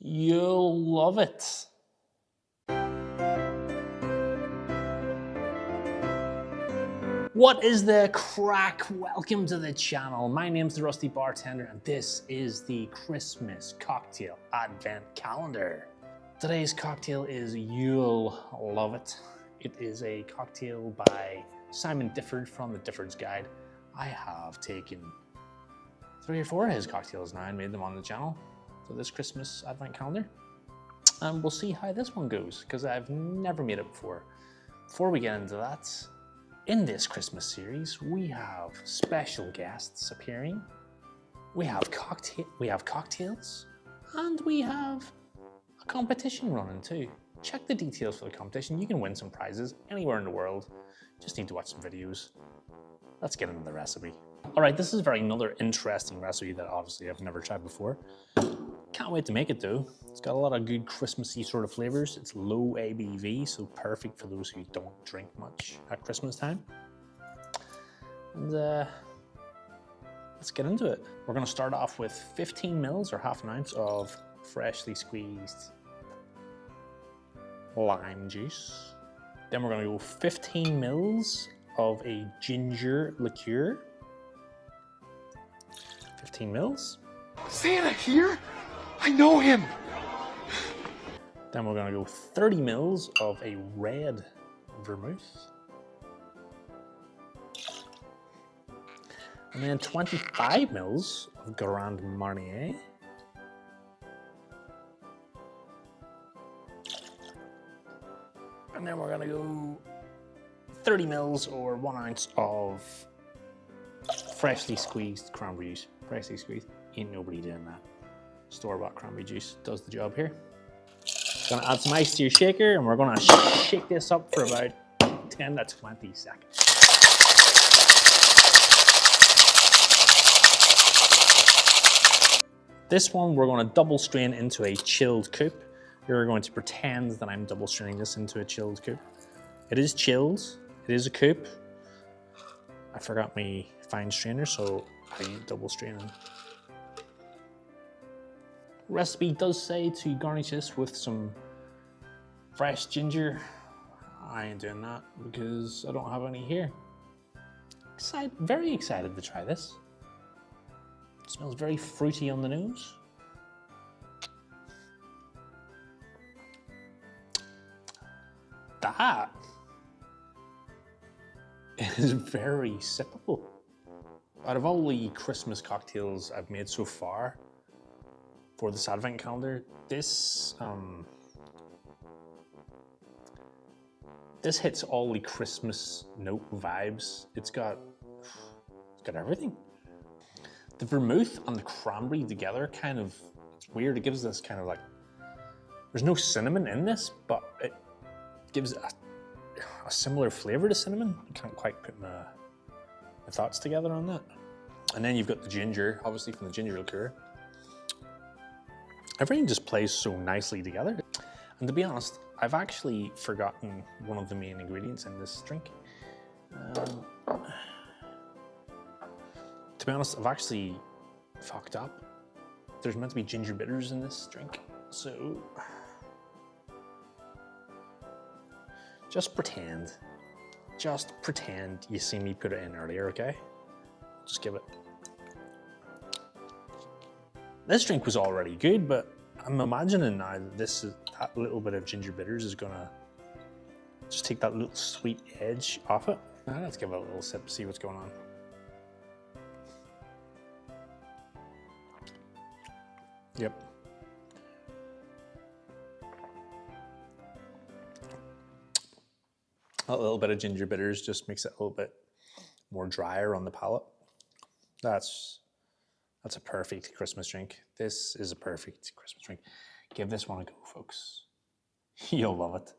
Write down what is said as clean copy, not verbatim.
You'll love it. What is the crack? Welcome to the channel. My name's the Rusty Bartender and this is the Christmas Cocktail Advent Calendar. Today's cocktail is Yule Luv It. It is a cocktail by Simon Difford from the Difford's Guide. I have taken 3 or 4 of his cocktails now and made them on the channel for this Christmas Advent Calendar. And we'll see how this one goes because I've never made it before. Before we get into that, in this Christmas series, we have special guests appearing, we have cocktails, and we have a competition running too. Check the details for the competition. You can win some prizes anywhere in the world. Just need to watch some videos. Let's get into the recipe. All right, this is another interesting recipe that obviously I've never tried before. Can't wait to make it though. It's got a lot of good Christmassy sort of flavors. It's low ABV, so perfect for those who don't drink much at Christmas time. And let's get into it. We're gonna start off with 15 mils or half an ounce of freshly squeezed lime juice. Then we're gonna go 15 mils of a ginger liqueur. 15 mils. Santa here? I know him! Then we're gonna go 30 mils of a red vermouth. And then 25 mils of marnier. And then we're gonna go 30 mils or 1 ounce of freshly squeezed cranberry juice. Freshly squeezed, ain't nobody doing that. Store-bought cranberry juice does the job here. Gonna add some ice to your shaker and we're gonna shake this up for about 10 to 20 seconds. This one we're gonna double strain into a chilled coupe. We're going to pretend that I'm double straining this into a chilled coupe. It is chilled, it is a coupe. I forgot my fine strainer, so I ain't double straining. Recipe does say to garnish this with some fresh ginger. I ain't doing that because I don't have any here. Very excited to try this. It smells very fruity on the nose. That is very sippable. Out of all the Christmas cocktails I've made so far for this Advent calendar, this hits all the Christmas note vibes. It's got everything. The vermouth and the cranberry together it's weird. It gives this kind of like, there's no cinnamon in this, but it gives a similar flavor to cinnamon. I can't quite put my thoughts together on that. And then you've got the ginger, obviously from the ginger liqueur. Everything just plays so nicely together. And to be honest, I've actually forgotten one of the main ingredients in this drink. To be honest, I've actually fucked up. There's meant to be ginger bitters in this drink, so just pretend you see me put it in earlier, okay? Just give it. This drink was already good, but I'm imagining now that that little bit of ginger bitters is gonna just take that little sweet edge off it. Now let's give it a little sip, see what's going on. Yep. A little bit of ginger bitters just makes it a little bit more drier on the palate. That's a perfect Christmas drink. This is a perfect Christmas drink. Give this one a go, folks. You'll love it.